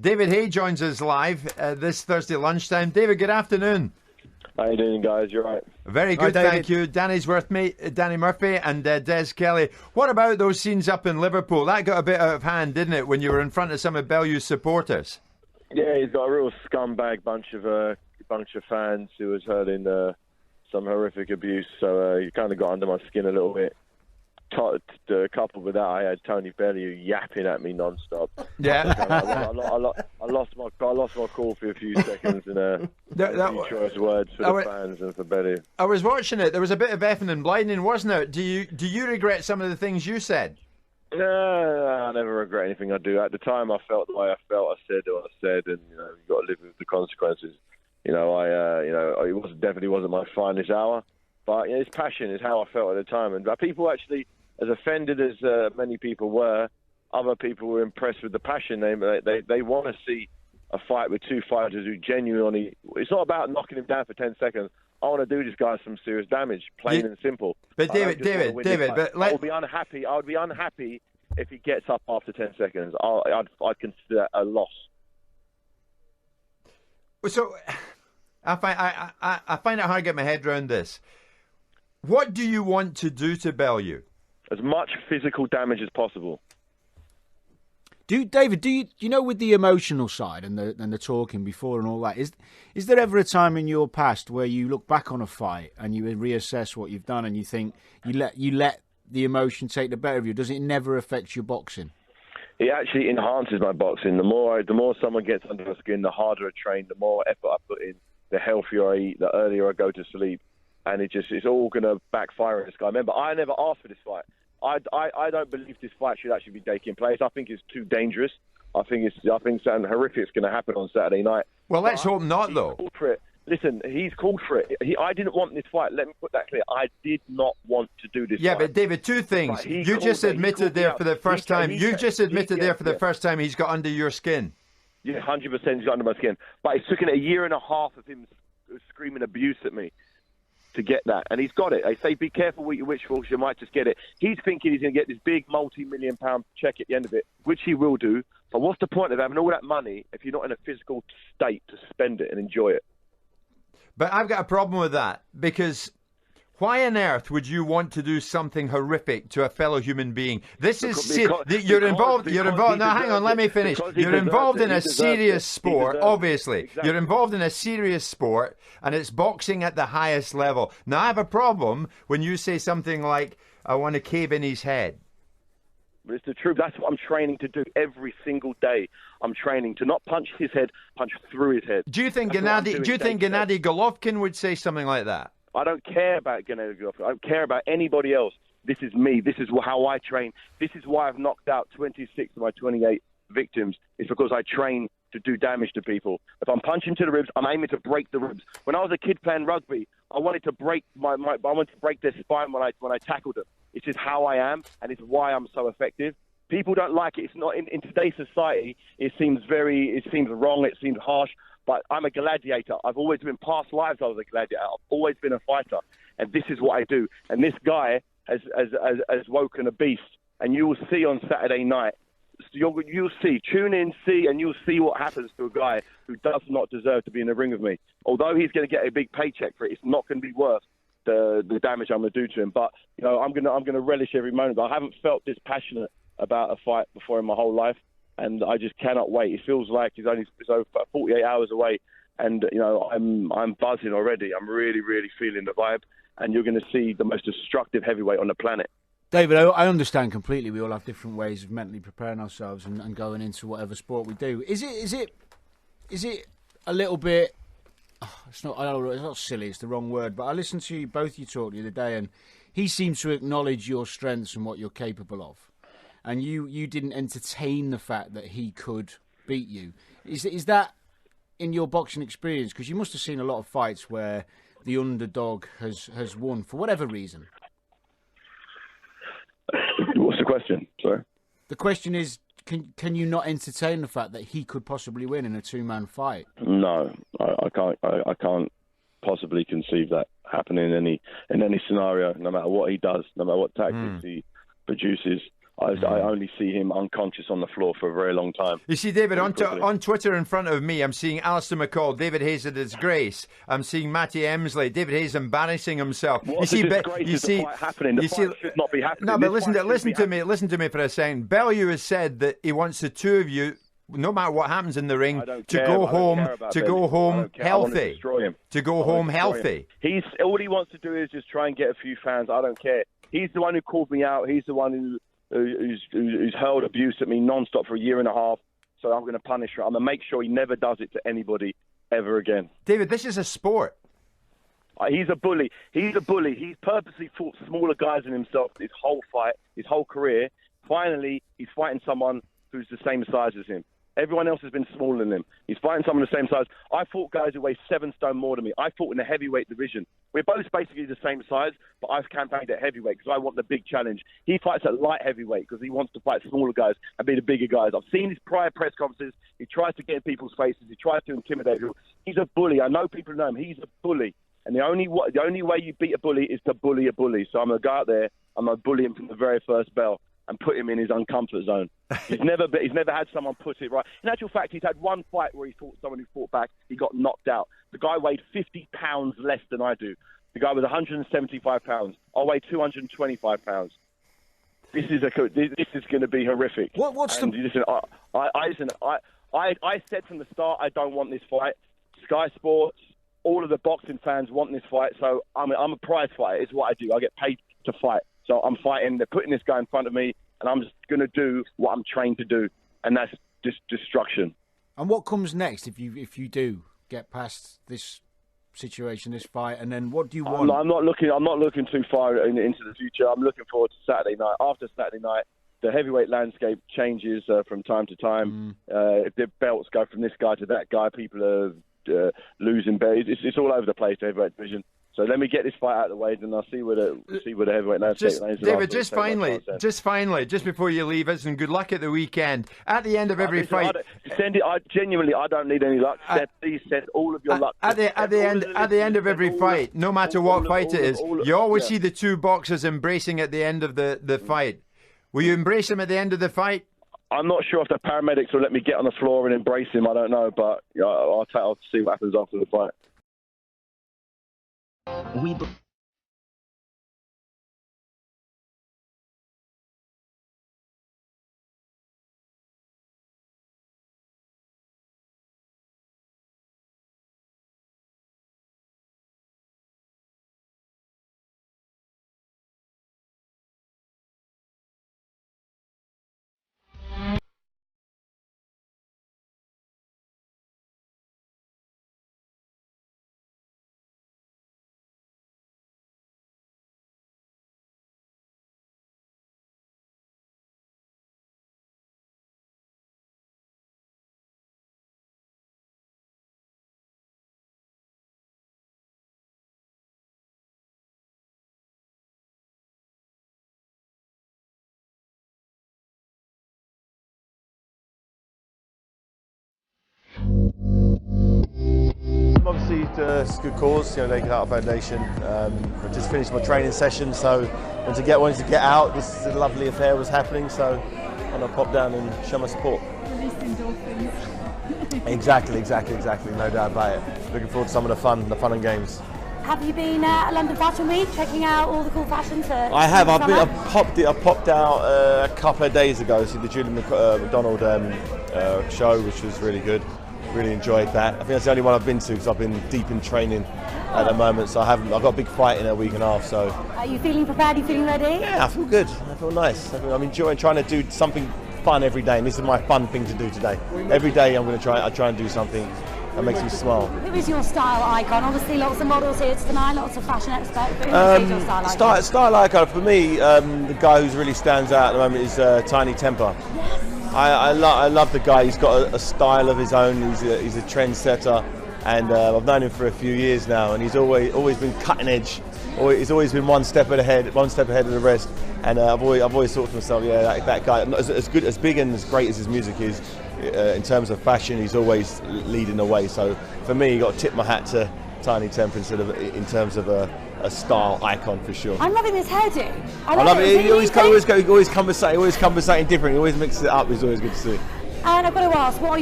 David Haye joins us live this Thursday lunchtime. David, good afternoon. How you doing, guys? You're right. Very good, thank you. Danny Murphy and Des Kelly. What about those scenes up in Liverpool? That got a bit out of hand, didn't it, when you were in front of some of Bellew's supporters? Yeah, he's got a real scumbag bunch of fans who was hurling some horrific abuse. So he kind of got under my skin a little bit. Coupled with that, I had Tony Bellew yapping at me non-stop. Yeah, I lost my call for a few seconds and a few choice words for the fans and for Bellew. I was watching it. There was a bit of effing and blinding, wasn't there? Do you regret some of the things you said? No, I never regret anything I do. At the time, I felt the way I felt. I said what I said, and you got to live with the consequences. It definitely wasn't my finest hour, but it's passion is how I felt at the time. And people actually, as offended as many people were, other people were impressed with the passion. They want to see a fight with two fighters who genuinely. It's not about knocking him down for 10 seconds. I want to do this guy some serious damage, plain and simple. But David, but I would be unhappy. I would be unhappy if he gets up after 10 seconds. I'd consider that a loss. So, I find it hard to get my head around this. What do you want to do to Bellew? As much physical damage as possible. David, you know, with the emotional side and the talking before and all that, is there ever a time in your past where you look back on a fight and you reassess what you've done and you think you let the emotion take the better of you? Does it never affect your boxing? It actually enhances my boxing. The more someone gets under my skin, the harder I train, the more effort I put in, the healthier I eat, the earlier I go to sleep, and it's all going to backfire on this guy. Remember, I never asked for this fight. I don't believe this fight should actually be taking place. I think it's too dangerous. I think something horrific is going to happen on Saturday night. Well, let's hope not, though. Called for it. Listen, he's called for it. I didn't want this fight. Let me put that clear. I did not want to do this fight. Yeah, but David, two things. You just admitted there for the first time. You just admitted there for the first time he's got under your skin. Yeah, 100% he's got under my skin. But it's taken a year and a half of him screaming abuse at me to get that, and he's got it. They say be careful what you wish for, because you might just get it. He's thinking he's going to get this big multi-million-pound check at the end of it, which he will do. But what's the point of having all that money if you're not in a physical state to spend it and enjoy it? But I've got a problem with that, because why on earth would you want to do something horrific to a fellow human being? You're involved. Now, hang on, let me finish. You're involved in a serious sport, obviously. Exactly. You're involved in a serious sport, and it's boxing at the highest level. Now, I have a problem when you say something like, I want to cave in his head. But it's the truth. That's what I'm training to do every single day. I'm training to not punch his head, punch through his head. Do you think Gennady Golovkin would say something like that? I don't care about Gennady Golovkin. I don't care about anybody else. This is me. This is how I train. This is why I've knocked out 26 of my 28 victims. It's because I train to do damage to people. If I'm punching to the ribs, I'm aiming to break the ribs. When I was a kid playing rugby, I wanted to break I wanted to break their spine when I tackled them. It's just how I am, and it's why I'm so effective. People don't like it. It's not in today's society. It seems wrong. It seems harsh. But I'm a gladiator. I've always been past lives. I was a gladiator. I've always been a fighter, and this is what I do. And this guy has woken a beast, and you will see on Saturday night. You'll see. Tune in, see, and you'll see what happens to a guy who does not deserve to be in the ring with me. Although he's going to get a big paycheck for it, it's not going to be worth the damage I'm going to do to him. But I'm going to relish every moment. I haven't felt this passionate about a fight before in my whole life, and I just cannot wait. It feels like it's over 48 hours away, and I'm buzzing already. I'm really, really feeling the vibe, and you're going to see the most destructive heavyweight on the planet. David, I understand completely. We all have different ways of mentally preparing ourselves and going into whatever sport we do. Is it a little bit? It's not silly. It's the wrong word. But I listened to both you talk the other day, and he seems to acknowledge your strengths and what you're capable of. And you didn't entertain the fact that he could beat you. Is that in your boxing experience? Because you must have seen a lot of fights where the underdog has won for whatever reason. What's the question? Sorry. The question is, can you not entertain the fact that he could possibly win in a two-man fight? No, I can't. I can't possibly conceive that happening in any scenario. No matter what he does, no matter what tactics he produces, I only see him unconscious on the floor for a very long time. You see, David, on Twitter in front of me, I'm seeing Alistair McCall, David Hayes a disgrace. I'm seeing Matty Emsley, David Hayes embarrassing himself. What's the disgrace? Is the fight happening? The fight should not be happening. No, but listen to me for a second. Bellew has said that he wants the two of you, no matter what happens in the ring, to go home healthy. To go home healthy. He's all he wants to do is just try and get a few fans. I don't care. He's the one who called me out. He's the one who's hurled abuse at me non-stop for a year and a half. So I'm going to punish her. I'm going to make sure he never does it to anybody ever again. David, this is a sport. He's a bully. He's a bully. He's purposely fought smaller guys than himself his whole fight, his whole career. Finally, he's fighting someone who's the same size as him. Everyone else has been smaller than him. He's fighting someone the same size. I fought guys who weigh 7 stone more than me. I fought in the heavyweight division. We're both basically the same size, but I've campaigned at heavyweight because I want the big challenge. He fights at light heavyweight because he wants to fight smaller guys and be the bigger guys. I've seen his prior press conferences. He tries to get in people's faces. He tries to intimidate people. He's a bully. I know people know him. He's a bully. And the only way you beat a bully is to bully a bully. So I'm going to go out there. I'm going to bully him from the very first bell and put him in his uncomfort zone. He's never had someone put it right. In actual fact, he's had one fight where he fought someone who fought back. He got knocked out. The guy weighed 50 pounds less than I do. The guy was 175 pounds. I weigh 225 pounds. This is going to be horrific. Listen, I said from the start I don't want this fight. Sky Sports, all of the boxing fans want this fight. So I'm a prize fighter. It's what I do. I get paid to fight. So I'm fighting. They're putting this guy in front of me, and I'm just going to do what I'm trained to do, and that's just destruction. And what comes next if you do get past this situation, this fight, and then what do you want? I'm not looking too far into the future. I'm looking forward to Saturday night. After Saturday night, the heavyweight landscape changes from time to time. If the belts go from this guy to that guy, people are losing belts. It's all over the place, the heavyweight division. So let me get this fight out of the way, then I'll see where the heavyweight landscape lands. David, just finally, just before you leave us, and good luck at the weekend. At the end of every fight, I genuinely don't need any luck. Please send all of your luck. At the end of every fight, no matter what fight it is, you always see the two boxers embracing at the end of the fight. Will you embrace him at the end of the fight? I'm not sure if the paramedics will let me get on the floor and embrace him. I don't know, but I'll see what happens after the fight. Obviously, it's a good cause, Naked Heart Foundation. I just finished my training session, so wanted to get out. This lovely affair was happening, so I'm gonna pop down and show my support. Release endorphins. Exactly. No doubt about it. Looking forward to some of the fun and games. Have you been at London Fashion Week, checking out all the cool fashion for I have. I summer? popped out a couple of days ago to see the Julie McDonald show, which was really good. Really enjoyed that. I think that's the only one I've been to because I've been deep in training at the moment. So I've got a big fight in a week and a half. So are you feeling prepared? Are you feeling ready? Yeah, I feel good. I feel nice. I'm enjoying trying to do something fun every day, and this is my fun thing to do today. Every day I'm going to try and do something that makes me smile. Who is your style icon? Obviously, lots of models here tonight, lots of fashion experts. But who is your style icon? Style icon for me, the guy who really stands out at the moment is Tiny Temper. Yes. I love the guy. He's got a style of his own. He's a trendsetter, and I've known him for a few years now. And he's always been cutting edge. He's always been one step ahead of the rest. And I've always thought to myself, yeah, that guy, as good, as big and as great as his music is, in terms of fashion, he's always leading the way. So for me, you got to tip my hat to Tiny Temper in terms of a style icon for sure. I'm loving this hairdo. I love it. He always conversating different. He always mixes it up. It's always good to see. And I've got to ask, what are your